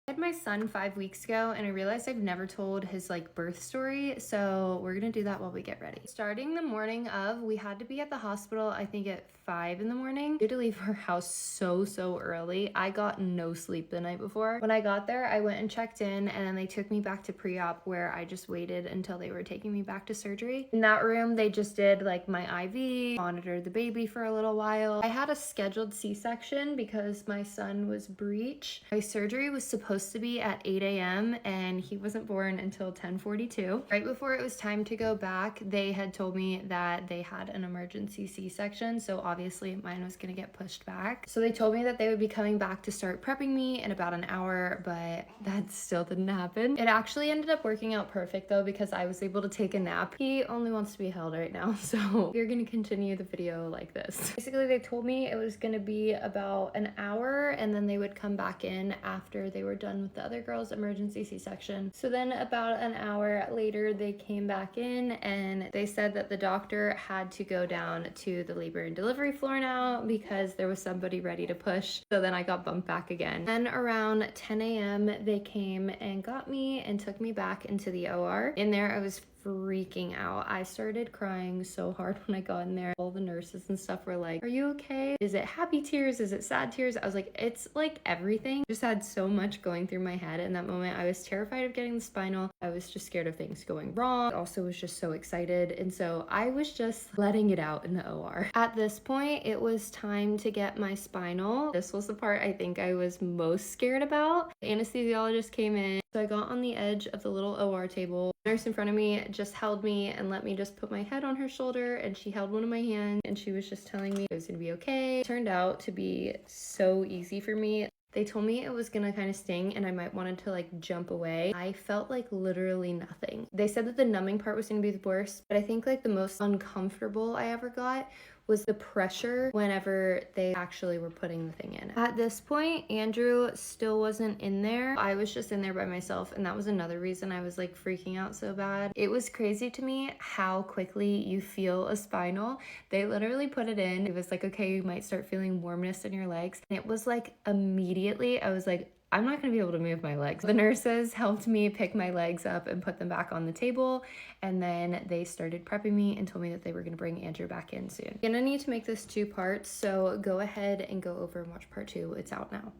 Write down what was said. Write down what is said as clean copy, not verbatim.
I had my son 5 weeks ago and I realized I've never told his birth story, so we're gonna do that while we get ready. Starting the morning of, we had to be at the hospital I think at 5 in the morning. We had to leave our house so early. I got no sleep the night before. When I got there, I went and checked in and then they took me back to pre-op where I just waited until they were taking me back to surgery. In that room, they just did my IV, monitored the baby for a little while. I had a scheduled C-section because my son was breech. My surgery was supposed to be at 8 a.m. and he wasn't born until 10:42. Right before it was time to go back, they had told me that they had an emergency C-section, so obviously mine was gonna get pushed back. So they told me that they would be coming back to start prepping me in about an hour, but that still didn't happen. It actually ended up working out perfect though, because I was able to take a nap. He only wants to be held right now, so we're gonna continue the video like this. Basically, they told me it was gonna be about an hour and then they would come back in after they were done with the other girl's emergency C-section. So then about an hour later, they came back in and they said that the doctor had to go down to the labor and delivery floor now because there was somebody ready to push. So then I got bumped back again. Then around 10 a.m. they came and got me and took me back into the OR. In there, I was freaking out. I started crying so hard when I got in there. All the nurses and stuff were like, "Are you okay? Is it happy tears? Is it sad tears?" I was like, it's everything. Just had so much going through my head in that moment. I was terrified of getting the spinal. I was just scared of things going wrong. I also was just so excited. And so I was just letting it out in the OR. At this point, it was time to get my spinal. This was the part I think I was most scared about. The anesthesiologist came in. So I got on the edge of the little OR table. The nurse in front of me just held me and let me just put my head on her shoulder, and she held one of my hands and she was just telling me it was gonna be okay. It turned out to be so easy for me. They told me it was gonna kind of sting and I might wanted to jump away. I felt literally nothing. They said that the numbing part was gonna be the worst, but I think the most uncomfortable I ever got was the pressure whenever they actually were putting the thing in. At this point, Andrew still wasn't in there. I was just in there by myself, and that was another reason I was freaking out so bad. It was crazy to me how quickly you feel a spinal. They literally put it in. It was okay, you might start feeling warmness in your legs. And it was immediately, I was I'm not gonna be able to move my legs. The nurses helped me pick my legs up and put them back on the table. And then they started prepping me and told me that they were gonna bring Andrew back in soon. I'm gonna need to make this 2 parts, so go ahead and go over and watch part 2. It's out now.